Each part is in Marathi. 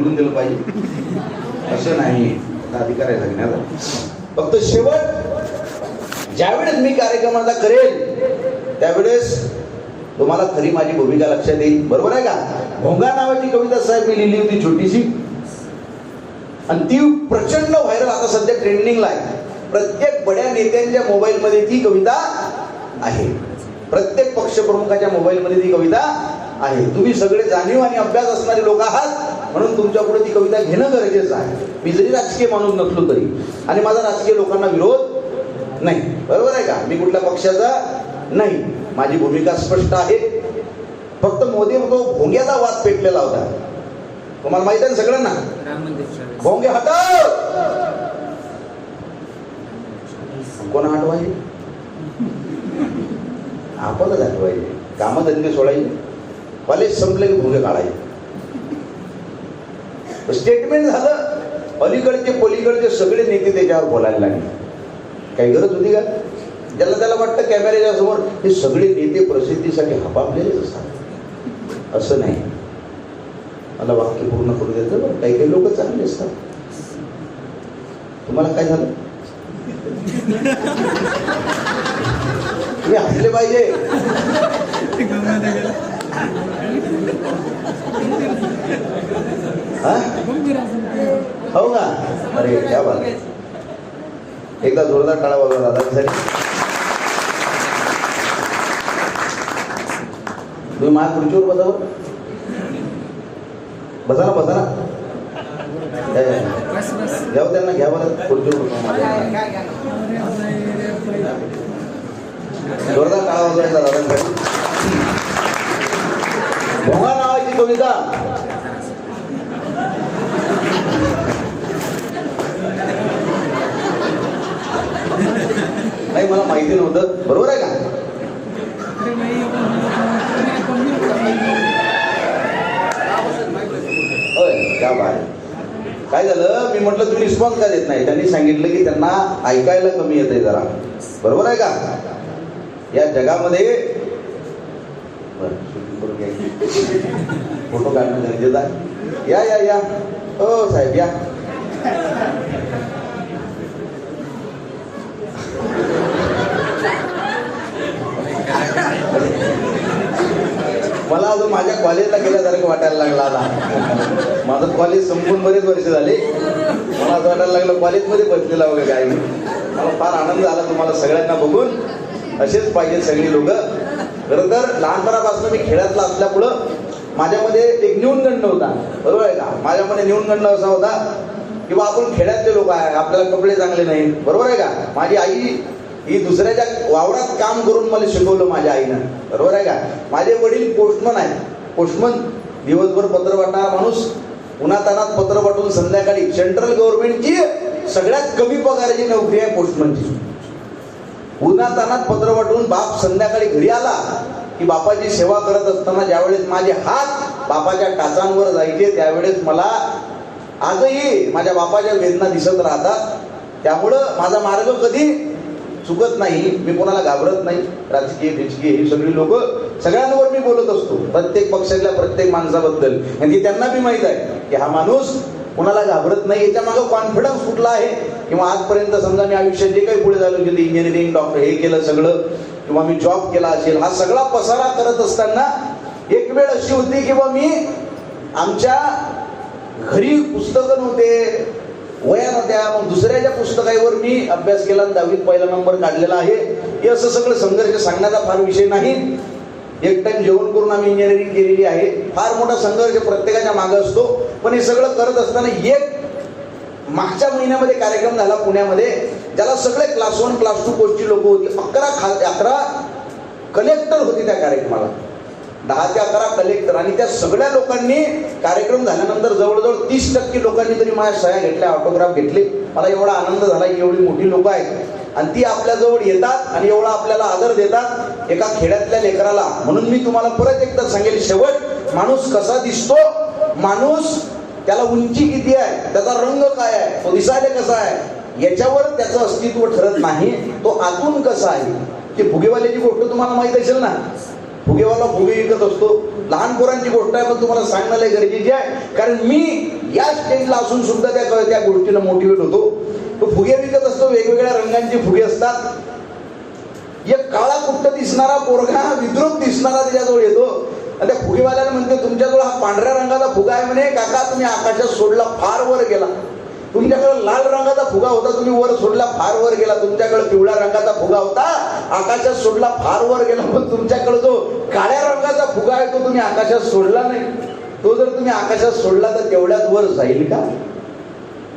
बोलून दिलं पाहिजे असं नाही, अधिकार आहे सांगण्याचा. फक्त शेवट ज्यावेळेस मी कार्यक्रमाचा करेल त्यावेळेस तुम्हाला खरी माझी भूमिका लक्षात येईल. बरोबर आहे का? भोंगा नावाची कविता साहेब मी लिहिली होती छोटीशी, आणि ती प्रचंड व्हायरल आता सध्या ट्रेंडिंगला आहे. प्रत्येक बड्या नेत्यांच्या मोबाईलमध्ये ती कविता आहे, प्रत्येक पक्षप्रमुखाच्या मोबाईलमध्ये ती कविता आहे. तुम्ही सगळे जाणीव आणि अभ्यास असणारे लोक आहात म्हणून तुमच्यापुढे ती कविता घेणं गरजेचं आहे. मी जरी राजकीय माणूस नसलो तरी, आणि माझा राजकीय लोकांना विरोध नाही. बरोबर आहे का? मी कुठल्या पक्षाचा नाही, माझी भूमिका स्पष्ट आहे. फक्त मोदी तो भोंग्याचा वाद पेटलेला होता, तुम्हाला माहित आहे सगळ्यांना. भोंगे हटाव, कोण हटवायचे? आपणच हटवायचे. कामधंदे सोडायचे, कॉलेज संपले की भोंगे काढायचे. स्टेटमेंट झालं, अलीकडचे पलीकडचे सगळे नेते त्याच्यावर बोलायला लागले. काही गरज होती का? ज्याला त्याला वाटतं कॅमेऱ्याच्या समोर हे सगळे नेते प्रसिद्धीसाठी हपापलेलेच असतात, असं नाही. मला वाक्य पूर्ण करू देतं. काही काही लोक चांगले असतात. तुम्हाला काय झालं? तुम्ही हसले पाहिजे. हो का? अरे क्या बात. एकदा जोरदार टाळा वाजवा दादासाठी. तुम्ही माझ्या खुर्चीवर बसा, बसा ना, बसा ना. घ्याव त्यांना, घ्या बरं खुर्चीवर. जोरदार टाळा वाजवायचा दादासाठी. भोंगा नावाची कविता नाही, मला माहिती नव्हतं. बरोबर आहे का? होय, क्या बात. काय झालं? मी म्हटलं तुम्ही रिस्पॉन्स का देत नाही? त्यांनी सांगितलं की त्यांना ऐकायला कमी येतंय जरा. बरोबर आहे का? या जगामध्ये फोटो काढणं गरजेचं आहे. या या या, हो साहेब या. मला अजून माझ्या कॉलेजला गेल्यासारखं वाटायला लागला आता. माझं कॉलेज संपून बरेच वर्ष झाले. मला असं वाटायला लागलं कॉलेजमध्ये बसलेला वगैरे काय. मला फार आनंद झाला तुम्हाला सगळ्यांना बघून. असेच पाहिजे सगळी लोक. खरं तर लहानपणापासून मी खेळातला असल्यामुळं माझ्यामध्ये एक न्यूनगंड होता. बरोबर आहे का? माझ्यामध्ये न्यूनगंड असा होता की बा आपण खेड्यातले लोक आहे, आपल्याला कपडे चांगले नाही. बरोबर आहे का? माझी आई ही दुसऱ्याच्या वावरात काम करून मला शिकवलं माझ्या आईनं. बरोबर आहे का? माझे वडील पोस्टमन आहेत. पोस्टमन दिवसभर पत्र वाटणारा माणूस, उन्हातानात पत्र वाटून संध्याकाळी. सेंट्रल गव्हर्नमेंटची सगळ्यात कमी पगाराची नोकरी आहे पोस्टमनची. उन्हातानात पत्र वाटून बाप संध्याकाळी घरी आला की बापाची सेवा करत असताना ज्यावेळेस माझे हात बापाच्या टाचांवर जायचे त्यावेळेस मला आजही माझ्या बापाच्या वेदना दिसत राहतात. त्यामुळं माझा मार्ग कधी चुकत नाही. मी कोणाला घाबरत नाही. राजकीय बिजकीय ही सगळी लोक सगळ्यांवर मी बोलत असतो, प्रत्येक पक्षातल्या प्रत्येक माणसाबद्दल. आणि त्यांना बी माहित आहे की हा माणूस कोणाला घाबरत नाही. याच्या मागे कॉन्फिडन्स कुठला आहे? किंवा आजपर्यंत समजा मी आयुष्यात जे काही पुढे झालो, म्हणजे इंजिनिअरिंग, डॉक्टर हे केलं सगळं, किंवा मी जॉब केला असेल, हा सगळा पसारा करत असताना एक वेळ अशी होती की बा मी आमच्या घरी पुस्तकं नव्हते, वया नव्हत्या. मग दुसऱ्याच्या पुस्तकावर मी अभ्यास केला आणि 10वीत पहिला नंबर काढलेला आहे. हे असं सगळं संघर्ष सांगण्याचा फार विषय नाही. एक टाइम जेवण करून आम्ही इंजिनिअरिंग केलेली आहे. फार मोठा संघर्ष प्रत्येकाच्या मागे असतो. पण हे सगळं करत असताना एक मागच्या महिन्यामध्ये कार्यक्रम झाला पुण्यामध्ये, ज्याला सगळे क्लास 1 क्लास 2 पोस्टची लोक होती. 11 कलेक्टर होते त्या कार्यक्रमाला. 10 ते 11 कलेक्टर. आणि त्या सगळ्या लोकांनी कार्यक्रम झाल्यानंतर जवळजवळ 30% लोकांनी तरी माझ्या सह्या घेतल्या, ऑटोग्राफ घेतले. मला एवढा आनंद झाला की एवढी मोठी लोक आहेत आणि ती आपल्या जवळ येतात आणि एवढा आपल्याला आदर देतात एका खेड्यातल्या लेकराला. म्हणून मी तुम्हाला परत एकदा सांगेल, शेवट माणूस कसा दिसतो, माणूस त्याला उंची किती आहे, त्याचा रंग काय आहे, तो दिसायला कसा आहे, याच्यावर त्याचं अस्तित्व ठरत नाही. तो आतून कसा आहे. ते फुगेवाल्याची गोष्ट तुम्हाला माहित असेल ना. फुगेवाला फुगे विकत असतो. लहान पोरांची गोष्ट आहे पण तुम्हाला सांगणं लय गरजेची आहे, कारण मी या स्टेजला असून सुद्धा त्या गोष्टीला मोटिवेट होतो. तो फुगे विकत असतो, वेगवेगळ्या रंगांचे फुगे असतात. एक काळा कुट्ट दिसणारा पोरगा, विद्रूप दिसणारा त्याच्याजवळ येतो आणि त्या फुगेवाल्याला म्हणते, तुमच्याजवळ हा पांढऱ्या रंगाचा फुगा आहे म्हणे काका, तुम्ही आकाशात सोडला, फार वर गेला. तुमच्याकडे लाल रंगाचा फुगा होता, तुम्ही वर सोडला, फार वर गेला. तुमच्याकडे पिवळ्या रंगाचा फुगा होता, आकाशात सोडला, फार वर गेला. पण तुमच्याकडे जो काळ्या रंगाचा फुगा आहे तो तुम्ही आकाशात सोडला नाही. तो जर तुम्ही आकाशात सोडला तर तेवढ्याच वर जाईल का?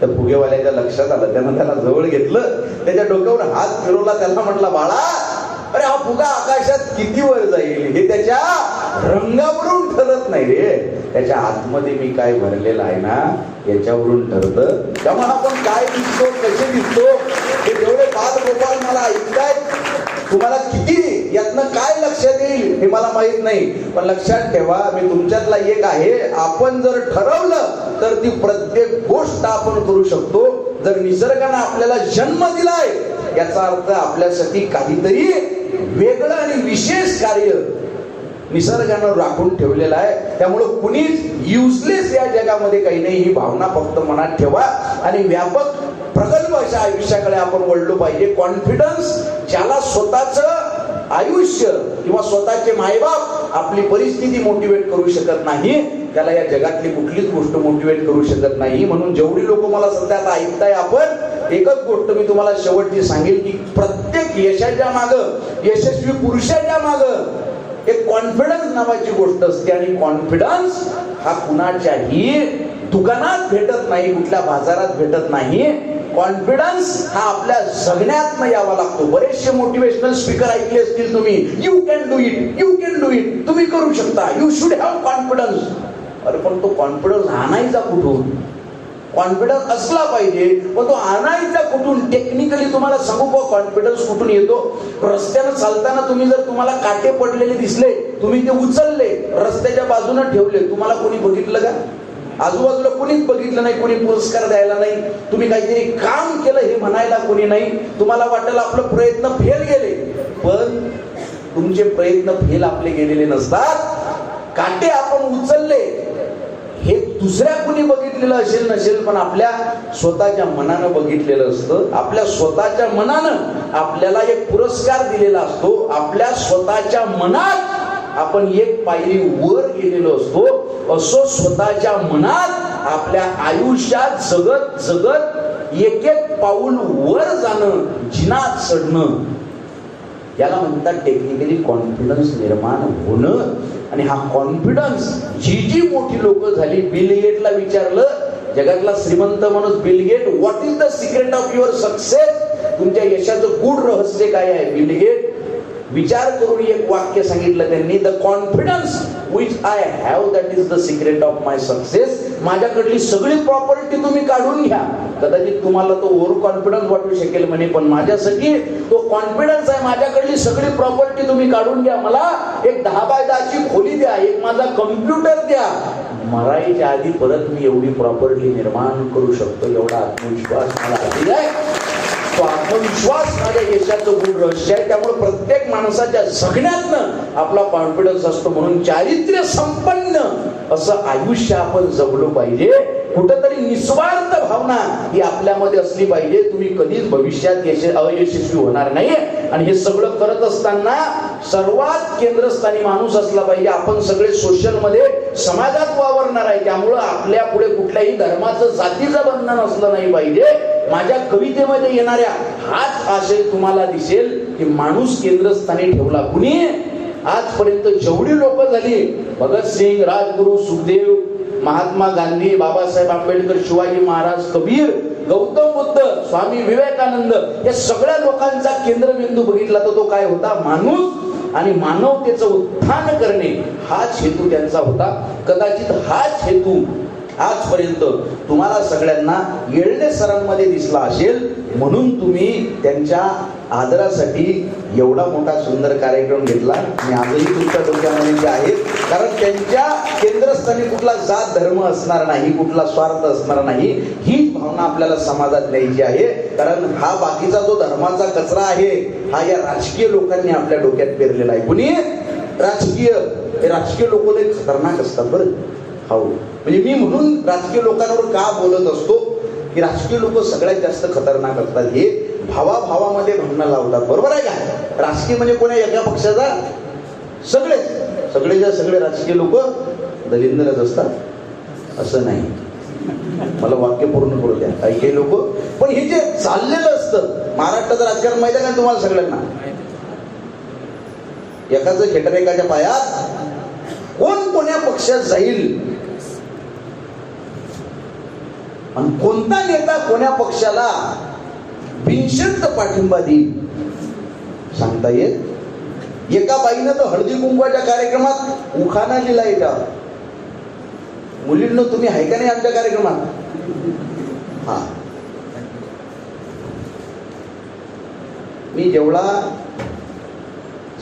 त्या फुगेवाल्याच्या लक्षात आलं. त्यानं त्याला जवळ घेतलं, त्याच्या डोक्यावर हात फिरवला, त्याला म्हटला, बाळा, अरे हा फुगा आकाशात किती वर जाईल हे त्याच्या रंगावरून ठरत नाही रे, त्याच्या आतमध्ये मी काय भरलेलं आहे ना याच्यावरून ठरतं. त्यामुळे आपण काय दिसतो, कसे दिसतो, हे जेवढे बाल गोपाल मला ऐकताय, तुम्हाला किती यातनं काय लक्षात येईल हे मला माहित नाही, पण लक्षात ठेवा, मी तुमच्यातला एक आहे. आपण जर ठरवलं तर ती प्रत्येक गोष्ट आपण करू शकतो. जर निसर्गाने आपल्याला जन्म दिलाय याचा अर्थ आपल्यासाठी काहीतरी वेगळं आणि विशेष कार्य निसर्गानं राखून ठेवलेलं आहे. त्यामुळं कुणीच युजलेस या जगामध्ये काही नाही, ही भावना फक्त मनात ठेवा आणि व्यापक प्रगल्भ अशा आयुष्याकडे आपण वळलो पाहिजे. कॉन्फिडन्स, ज्याला स्वतःचं आयुष्य किंवा स्वतःचे मायबाप आपली परिस्थिती मोटिवेट करू शकत नाही, त्याला या जगातली कुठलीच गोष्ट मोटिवेट करू शकत नाही. म्हणून जेवढी लोक मला सध्या आता ऐकताय, आपण एकच गोष्ट मी तुम्हाला शेवटची सांगेल की प्रत्येक यशाच्या मागं, यशस्वी पुरुषाच्या मागं एक कॉन्फिडन्स नावाची गोष्ट असते. आणि कॉन्फिडन्स हा कुणाच्याही दुकानात भेटत नाही, कुठल्या बाजारात भेटत नाही. कॉन्फिडन्स हा आपल्या जगण्यात यावा लागतो. बरेचसे मोटिवेशनल स्पीकर ऐकले असतील तुम्ही, you can do it, you can do it, तुम्ही करू शकता, यू शुड हॅव कॉन्फिडन्स. अरे पण तो कॉन्फिडन्स आणायचा कुठून? कॉन्फिडन्स असला पाहिजे, पण तो आणायचा कुठून? टेक्निकली तुम्हाला सांगू का कॉन्फिडन्स कुठून येतो? रस्त्यानं चालताना तुम्हाला काटे पडलेले दिसले, तुम्ही ते उचलले, रस्त्याच्या बाजूने ठेवले, तुम्हाला कोणी बघितलं का? आजूबाजूला कोणीच बघितलं नाही, कोणी पुरस्कार द्यायला नाही, तुम्ही काहीतरी काम केलं हे म्हणायला कोणी नाही. तुम्हाला वाटेल आपलं प्रयत्न फेल गेले, पण तुमचे प्रयत्न फेल आपले गेलेले नसतात. काटे आपण उचलले हे दुसऱ्या कुणी बघितलेलं असेल नसेल, पण आपल्या स्वतःच्या मनानं बघितलेलं असतं. आपल्या स्वतःच्या मनानं आपल्याला एक पुरस्कार दिलेला असतो. आपल्या स्वतःच्या मनात आपण एक पायरी वर गेलेलो असतो. असो स्वतःच्या मनात आपल्या आयुष्यात जगत जगत एक एक पाऊल वर जाणं, जिनात चढणं, याला म्हणतात टेक्निकली कॉन्फिडन्स निर्माण होणं. आणि हा कॉन्फिडन्स जी मोठी लोक झाली, बिल गेटला विचारलं, जगातला श्रीमंत माणूस Bill Gate, what is the secret of your success, तुमच्या यशाचं गूढ रहस्य काय आहे? बिल गेट विचार करून एक वाक्य सांगितलं त्यांनी, the confidence which I have that is the secret of my success. माझ्याकडली सगळी प्रॉपर्टी तुम्ही काढून घ्या, कदाचित तुम्हाला तो ओव्हर कॉन्फिडन्स वाटू शकेल म्हणे, पण माझ्यासाठी तो कॉन्फिडन्स आहे. माझ्याकडली सगळी प्रॉपर्टी तुम्ही काढून घ्या, मला एक 10 बाय 10 ची खोली द्या, एक माझा कम्प्युटर द्या, मरायच्या आधी परत मी एवढी प्रॉपर्टी निर्माण करू शकतो, एवढा आत्मविश्वास मला आधी आहे. तो आत्मविश्वास माझ्या यशाचं गूढ रहस्य आहे. त्यामुळे प्रत्येक माणसाच्या जगण्यातनं आपला कॉन्फिडन्स असतो. म्हणून चारित्र्य संपन्न असं आयुष्य आपण जगलो पाहिजे. कुठंतरी निस्वार्थ भावना ही आपल्यामध्ये असली पाहिजे. तुम्ही कधीच भविष्यात अयशस्वी होणार नाही. आणि हे सगळं करत असताना सर्वात केंद्रस्थानी माणूस असला पाहिजे. आपण सगळे सोशल मध्ये समाजात वावरणार आहे, त्यामुळं आपल्या पुढे कुठल्याही धर्माचं जातीचं बंधन असलं नाही पाहिजे. माझ्या कवितेमध्ये येणाऱ्या हाच आशय तुम्हाला दिसेल की माणूस केंद्रस्थानी ठेवला कुणी. आजपर्यंत जेवढी लोक झाली, भगतसिंग, राजगुरू, सुखदेव, महात्मा गांधी, बाबासाहेब आंबेडकर, शिवाजी महाराज, कबीर, गौतम बुद्ध, स्वामी विवेकानंद, या सगळ्या लोकांचा केंद्रबिंदू बघितला तर तो काय होता? माणूस आणि मानवतेचं उत्थान करणे हाच हेतू त्यांचा होता. कदाचित हाच हेतू आजपर्यंत तुम्हाला सगळ्यांना येळणे सरांमध्ये दिसला असेल, म्हणून तुम्ही त्यांच्या आदरासाठी एवढा मोठा सुंदर कार्यक्रम घेतला. आणि आजही तुमच्या डोक्यामध्ये जे आहे, कारण त्यांच्या केंद्रस्थानी कुठला जात धर्म असणार नाही, कुठला स्वार्थ असणार नाही, ही भावना आपल्याला समाजात न्यायची आहे. कारण हा बाकीचा जो धर्माचा कचरा आहे, हा या राजकीय लोकांनी आपल्या डोक्यात पेरलेला आहे. कुणी राजकीय, हे राजकीय लोक लय खतरनाक असतात बरं. हो, म्हणजे मी म्हणून राजकीय लोकांवर का बोलत असतो की राजकीय लोक सगळ्यात जास्त खतरनाक असतात. हे भावाभावामध्ये भांडणं लावतात, बरोबर आहे का? राजकीय म्हणजे कोणा एका पक्षाचा, सगळेच्या सगळे राजकीय लोक दलिंदरच असतात असं नाही. मला वाक्य पूर्ण करू द्या. काही काही लोक, पण हे जे चाललेलं असतं महाराष्ट्राचं राजकारण माहिती आहे का तुम्हाला सगळ्यांना? एकाच खेटरेकाच्या पायात कोण कोण्या पक्षात जाईल आणि कोणता नेता कोण्या पक्षाला बिनशर्त पाठिंबा देईल सांगता येत. एका बाईनं तर हळदी कुंकवाच्या कार्यक्रमात उखाणा लिहिला. एका मुलींनो, तुम्ही आहे का नाही आमच्या कार्यक्रमात? हा, मी जेवढा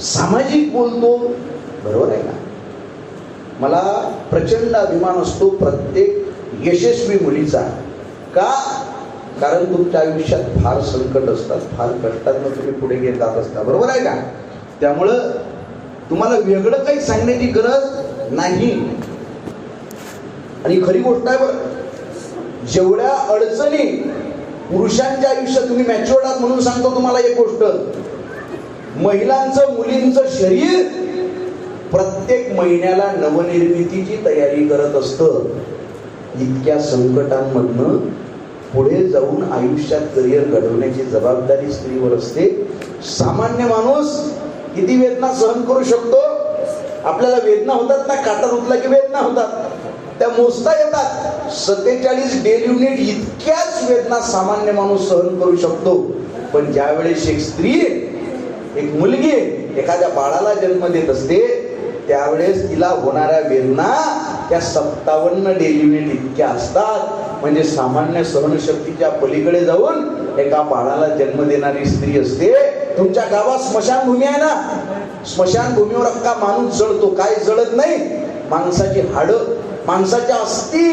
सामाजिक बोलतो, बरोबर आहे ना, मला प्रचंड अभिमान असतो प्रत्येक यशस्वी मुलीचा. का? कारण तुमच्या आयुष्यात फार संकट असतात, फार कष्टातून तुम्ही पुढे घेत जात असता, बरोबर आहे का? त्यामुळं तुम्हाला वेगळं काही सांगण्याची गरज नाही. आणि खरी गोष्ट आहे बरं, जेवढ्या अडचणी पुरुषांच्या आयुष्यात, तुम्ही मॅच्युअर्ड आहात म्हणून सांगतो तुम्हाला एक गोष्ट, महिलांचं मुलींचं शरीर प्रत्येक महिन्याला नवनिर्मितीची तयारी करत असतं. इतक्या संकटांमधनं पुढे जाऊन आयुष्यात करिअर घडवण्याची जबाबदारी स्त्रीवर असते. सामान्य माणूस किती वेदना सहन करू शकतो? आपल्याला वेदना होतात ना, काटा रुतला की वेदना होतात, त्या मोजता येतात. 47 डेली युनिट इतक्याच वेदना सामान्य माणूस सहन करू शकतो. पण ज्या वेळेस एक स्त्री, एक मुलगी एखाद्या बाळाला जन्म देत असते, त्यावेळेस तिला होणाऱ्या वेदना त्या 57 डेली युनिट इतक्या असतात. म्हणजे सामान्य सहनशक्तीच्या पलीकडे जाऊन एका बाळाला जन्म देणारी स्त्री असते. तुमच्या गावात स्मशानभूमी आहे ना, स्मशानभूमीवर अख्खा माणूस जळतो. काय जळत नाही? माणसाची हाडं, माणसाच्या अस्थी.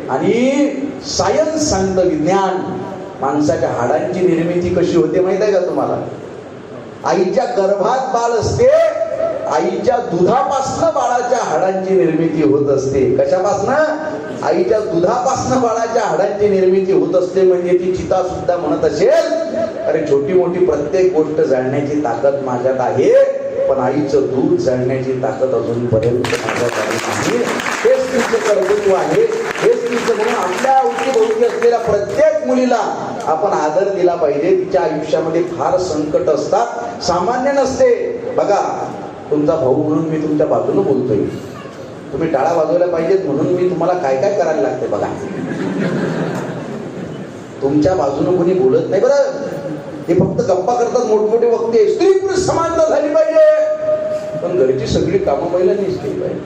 आणि सायन्स सांगतं, विज्ञान, माणसाच्या हाडांची निर्मिती कशी होते माहित आहे का तुम्हाला? आईच्या गर्भात बाळ असते, आईच्या दुधापासनं बाळाच्या हाडांची निर्मिती होत असते. कशापासनं? आईच्या दुधापासनं बाळाच्या हाडांची निर्मिती होत असते. म्हणजे ती चिता सुद्धा म्हणत असेल, अरे छोटी मोठी प्रत्येक गोष्ट जाणण्याची ताकद माझ्यात आहे, पण आईचं दूध जाणण्याची ताकद अजूनपर्यंत माझ्यात आली नाही. हेच तिचं कर्तृत्व आहे, हेच तिचं. म्हणून आपल्या अवतीभोवती असलेल्या प्रत्येक मुलीला आपण आदर दिला पाहिजे. तिच्या आयुष्यामध्ये फार संकट असतात, सामान्य नसते. बघा, तुमचा भाऊ म्हणून मी तुमच्या बाजूने बोलतोय. तुम्ही टाळा वाजवल्या पाहिजेत म्हणून मी तुम्हाला काय काय करायला लागते बघा. तुमच्या बाजूने कोणी बोलत नाही बरं, हे फक्त गप्पा करतात मोठमोठे वक्ते. स्त्री पुरुष समानता झाली पाहिजे, पण घरची सगळी कामं महिलांनीच केली पाहिजे.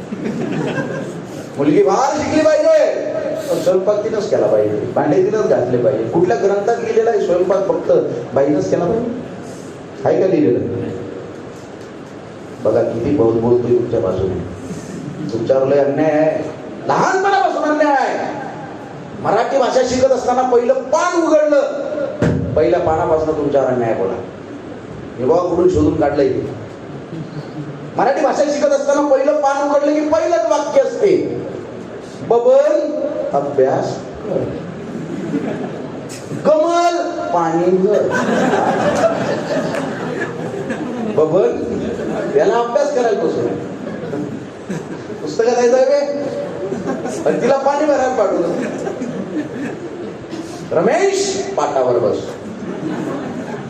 मुलगी बाहेर शिकली पाहिजे, पण स्वयंपाक तिनंच केला पाहिजे, भांडे तिनंच घातले पाहिजे. कुठल्या ग्रंथात लिहिलेला आहे स्वयंपाक फक्त बाईनंच केला पाहिजे? आहे का लिहिलेलं? बघा किती बहुत बोलतोय तुमच्या बाजूने. तुमच्यावर लय अन्याय आहे, लहानपणापासून अन्याय आहे. मराठी भाषा शिकत असताना पहिलं पान उघडलं, पहिल्या पानापासून तुमच्यावर अन्याय बोला. हे बघा कुठून शोधून काढलंय. मराठी भाषा शिकत असताना पहिलं पान उघडलं की पहिलंच वाक्य असते, बबन अभ्यास कर, कमल पाणी भर. बबन याला अभ्यास करायला बसून पुस्तकात आहे, तिला पाणी भरायला पाठवलं. रमेश पाटावर बस,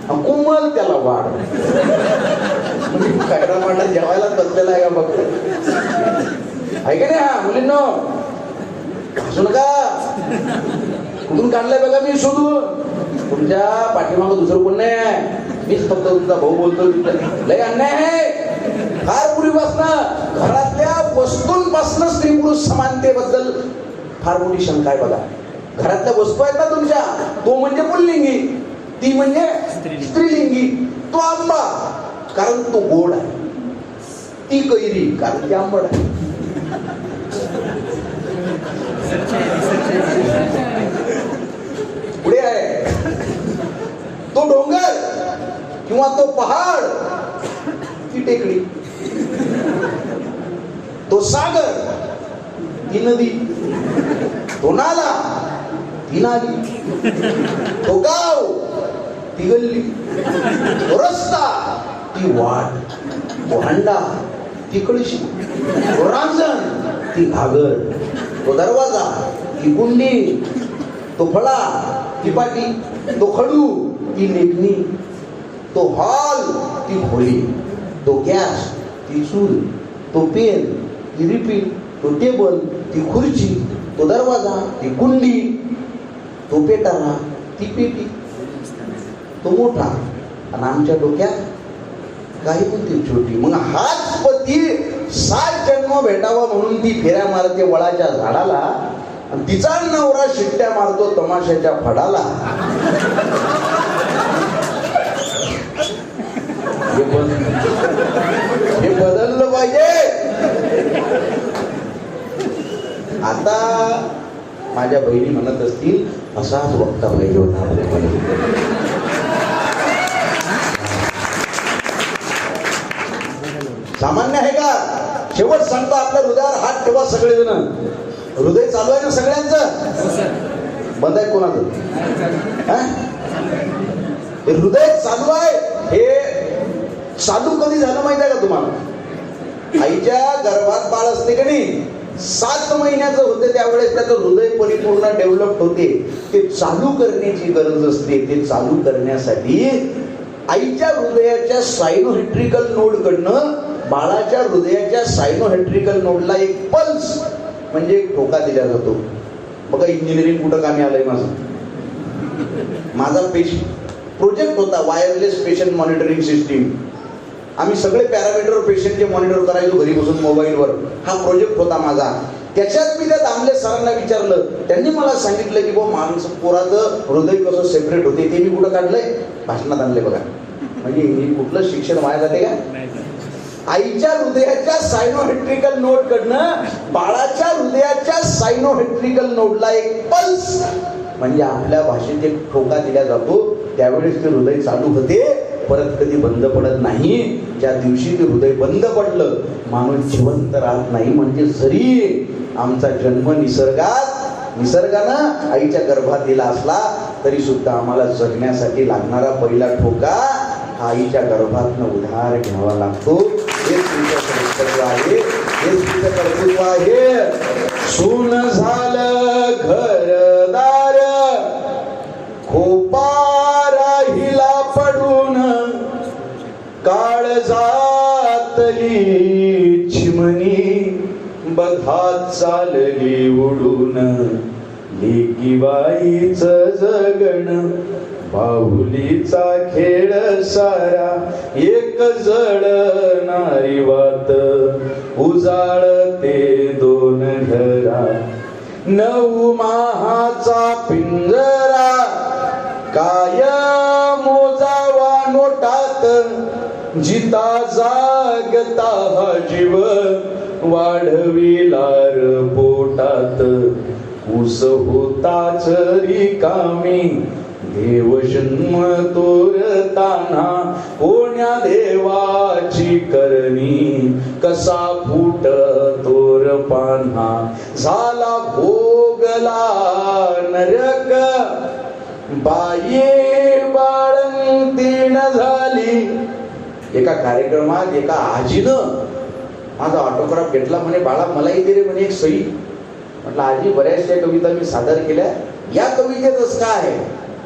कोमल त्याला वाढ. कायदा मांडा जेवायला बसलेला आहे का बघ, आहे का नाही? हा मुलींनो हसू नका. कुठून काढलंय बघा मी शोधून. तुमच्या पाठीमागं दुसरं कोण नाही आहे, मीच फक्त तुमचा भाऊ बोलतो. लय अन्याय आहे. फार पूर्वीपासनं घरातल्या वस्तूंपासनं स्त्री पुरुष समानतेबद्दल फार मोठी शंका आहे बघा. घरातल्या वस्तू आहेत ना तुमच्या, तो म्हणजे पुल्लिंगी, ती म्हणजे स्त्रीलिंगी. तो आंबा कारण तो गोड आहे, ती कैरी कारण ती आंबट आहे. पुढे आहे तो डोंगर किंवा तो पहाड, ती टेकडी. सागर ती नदी, तो नाला ती नाली, तो गाव ती गल्ली, तो रस्ता ती वाट, तो हंडा ती कळशी, तो रांजण ती घागर, तो दरवाजा ती कुंडी, तो फळा ती पाटी, तो खडू ती लेखणी, तो हॉल ती खोली, तो गॅस ती चूल, तो पेन ती रिपीट, तो टेबल ती खुर्ची, तो दरवाजा ती कुंडी, तो पेटारा ती पेटी, तो मोठा आणि आमच्या डोक्यात काही ती छोटी. मग हाच पती 7 जन्म भेटावा म्हणून ती फेऱ्या मारते वळाच्या झाडाला आणि तिचा नवरा शिट्ट्या मारतो तमाशाच्या फडाला. हे बदललं पाहिजे. आता माझ्या बहिणी म्हणत असतील असाच वक्ता पाहिजे होता आपल्याकडे. सामान्य आहे का? शेवट सांगतो, आपल्या हृदयावर हात ठेवा सगळेजण. हृदय चालू आहे ना सगळ्यांचं? बंद आहे कोणाचं? हृदय चालू आहे. हे चालू कधी झालं माहिती आहे का तुम्हाला? आईच्या गर्भात बाळ असते का नाही, 7 महिन्याचं होते त्यावेळेस त्याचं हृदय परिपूर्ण डेव्हलप होते. ते चालू करण्याची गरज असते. ते चालू करण्यासाठी आईच्या हृदयाच्या सायनोहेट्रिकल नोड कडनं बाळाच्या हृदयाच्या सायनोहेट्रिकल नोडला एक पल्स म्हणजे एक ठोका दिला जातो. बघा इंजिनिअरिंग कुठं कामी आलंय माझा प्रोजेक्ट होता वायरलेस पेशंट मॉनिटरिंग सिस्टीम. आम्ही सगळे पॅरामीटर पेशंटचे मॉनिटर करायचो घरी बसून मोबाईलवर. हा प्रोजेक्ट होता माझा. त्याच्यात मी त्या दामले सरांना विचारलं. त्यांनी मला सांगितलं की माणसं पोराचं हृदय कसं सेपरेट होते ते मी कुठं काढलंय, भाषणात आणलंय. बघा म्हणजे हे कुठलं शिक्षण वाया जाते का? आईच्या हृदयाच्या सायनोहेट्रिकल नोड कडनं बाळाच्या हृदयाच्या सायनोहेट्रिकल नोडला एक पल्स म्हणजे आपल्या भाषेत एक ठोका दिला जातो. त्यावेळेस ते हृदय चालू होते, परत कधी बंद पडत नाही. ज्या दिवशी ते हृदय बंद पडलं माणूस जिवंत राहत नाही. म्हणजे जरी आमचा जन्म निसर्गानं आईच्या गर्भात दिला असला तरी सुद्धा आम्हाला जगण्यासाठी लागणारा पहिला ठोका आईच्या गर्भातनं उधार घ्यावा लागतो. हेच तुमचं कर्तव्य आहे, हेच तुमचं कर्तृत्व आहे. सून झालं घरदार खोपा राहिला पडून, काळजातली चिमणी बघात चालली उडून. लेकी बाईचं जगण बाहुलीचा खेळ सारा, एक जळणारी वात उजाळते 2 घरा. 9 माहाचा पिंजरा काय मोजावा नोटात, जिता जागता हा जीव वाढविलार पोटात. ऊस होताच रिकामी देव जन्म तोरताना, कोण्या देवाची करणी कसा फूट तोर पान्हा. झाला भोगला नरक बाई बाळंतीण झाली. एका कार्यक्रमात एका आजीनं माझा ऑटोग्राफ घेतला. म्हणे बाळा मलाही दे रे म्हणे एक सही. म्हटलं आजी बऱ्याचशा कविता मी सादर केल्या, या कवितेतच काय आहे?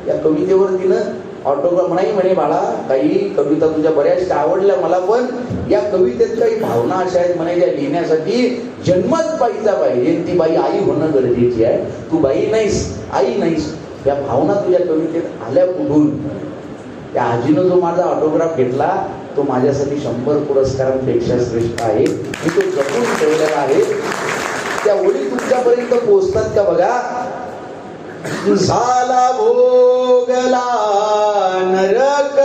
या कवितेवर तिनं ऑटोग्राफ नाही म्हणे बाळा काही कविता तुझ्या बऱ्याचशा आवडल्या मला, पण या कवितेत काही भावना अशा आहेत म्हणे ज्या लिहिण्यासाठी जन्मच बाईचा पाहिजे. ती बाई आई होणं गरजेची आहे. तू बाई नाहीस, आई नाहीस. या भावना तुझ्या कवितेत आल्या कुठून? त्या आजीनं जो माझा ऑटोग्राफ घेतला तो माझ्यासाठी 100 पुरस्कारांपेक्षा श्रेष्ठ आहे. मी तो जपून ठेवलेला आहे. त्या ओळी तुमच्यापर्यंत पोहोचतात का बघा. झाला भोगला नरक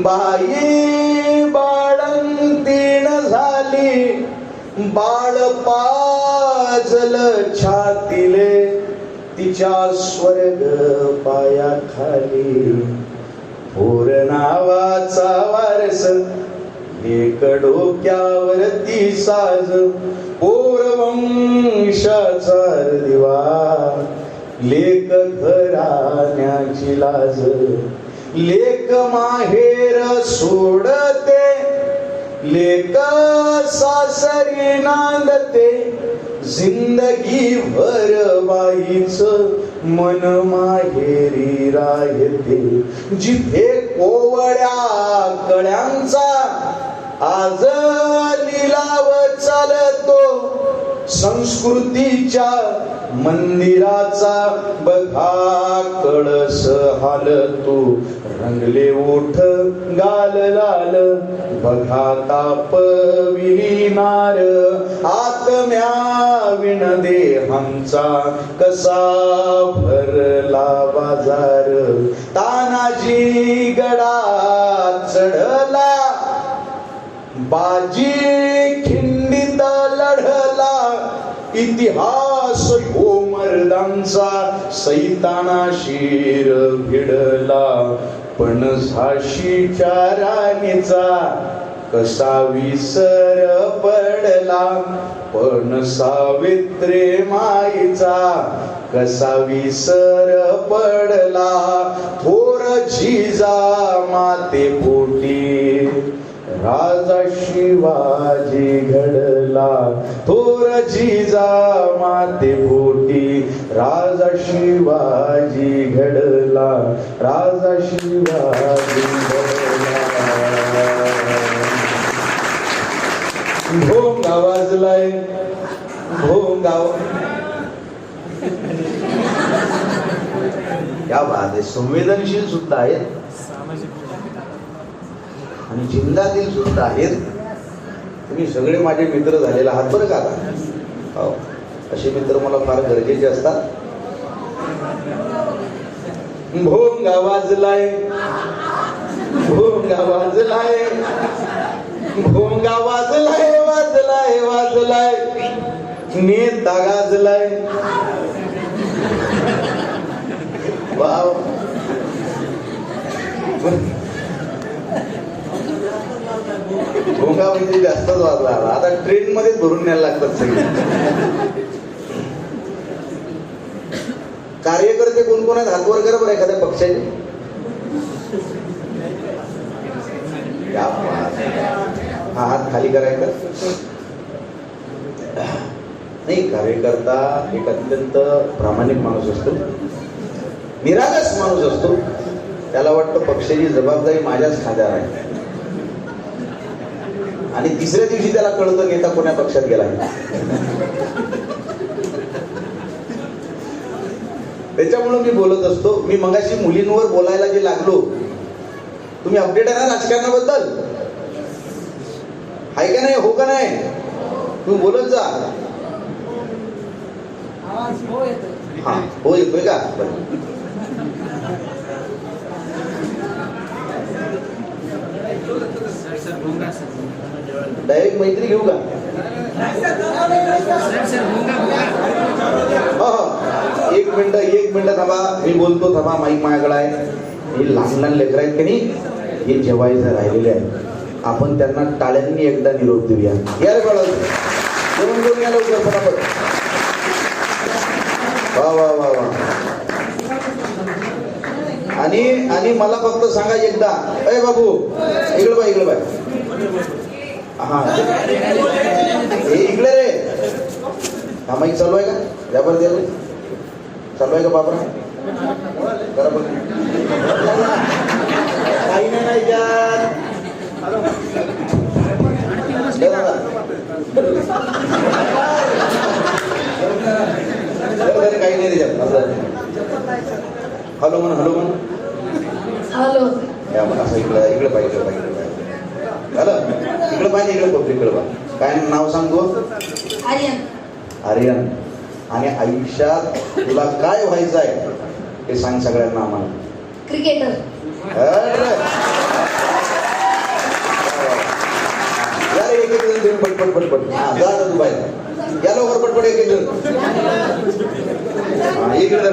बाई बाळंतीण झाली, बाळ पाजल छातीले तिच्या स्वर्ग पायाखाली. थोर नावाचा वारस एक डोक्यावरती साज पोरवंशाचा दिवा लेक घराण्याची लाज लेक माहेर सोडते लेक सासरी नांदते जिंदगी भर बाईच मन माहेरी राहते जिथे कोवळ्या कळ्यांचा आज लिलाव चालतो संस्कृतीच्या मंदिराचा बघा कळस हालतो रंगले ओठ गाल लाल बघा तापविली नार आत्म्या विण देहांचा कसा भरला बाजार तानाजी गडात चढला बाजी खिंडीत लढला इतिहास हो मर्दांचा सैताना शिर भिडला पण झाशीच्या राणीचा कसा विसर पडला पण सावित्री माईचा कसा विसर पडला थोर जिजा माते पोटी राजा शिवाजी घडला थोर जिजा माते पोटी राजा शिवाजी घडला राजा शिवाजी घडला भोंगा वाजलाय भोंगा क्या बात आहे संवेदनशील सुद्धा आहेत आणि जिंदादिल सुद्धा आहेत तुम्ही सगळे माझे मित्र झालेले आहात बरं का आता हो असे मित्र मला फार गरजेचे असतात भोंगा वाजलाय भोंगा वाजलाय भोंगा वाजलाय वाजलाय वाजलाय नेता गाजलाय वाव भोंगा म्हणजे जास्तच वाजला आता ट्रेन मध्ये भरून न्यायला लागतात सगळे कार्यकर्ते कोण कोण आहेत हातवर करा बरं एखाद्या पक्षाचे हा हात खाली करायचा नाही कार्यकर्ता एक अत्यंत प्रामाणिक माणूस असतो निरागस माणूस असतो त्याला वाटतं पक्षाची जबाबदारी माझ्याच खात्यावर आहे आणि तिसऱ्या दिवशी त्याला कळतं नेता कोण्या पक्षात गेला त्याच्यामुळे मी बोलत असतो मी मगाशी मुलींवर बोलायला जे लागलो तुम्ही अपडेट आहे ना राजकारणाबद्दल आहे का नाही हो का नाही तुम्ही बोलत जा हा हो येतोय का डायरेक्ट मैत्री घेऊ का एक मिनिट थांबा मी बोलतो थांबा माईक माझ्याकडे आहे हे लहान लहान लेकर आहेत की नाही हे जेवायचं राहिलेले आहे आपण त्यांना टाळ्यांनी एकदा निरोप देऊया यार बाळा जेवण घेऊन या लवकर फटाफट वा वा वा वा आणि मला फक्त सांगा एकदा अरे बाबू इकडे बाय हा इकडे रे हा माईक चालू आहे का यावर द्या चालू आहे का बाबरा करा बघ काही नाही काही नाही त्याच्यात हॅलो म्हण हॅलो असं इकडे पाहिजे झालं इकडे पाहिजे इकडे पब्लिककडे पा काय नाव सांगतो आर्यन आणि आयुष्यात तुला काय व्हायचं आहे हे सांग सगळ्यांना आम्हाला क्रिकेटर यार एक जण पटपट हा जा तू बाहेर या लवकर पटपट एक जण इकडे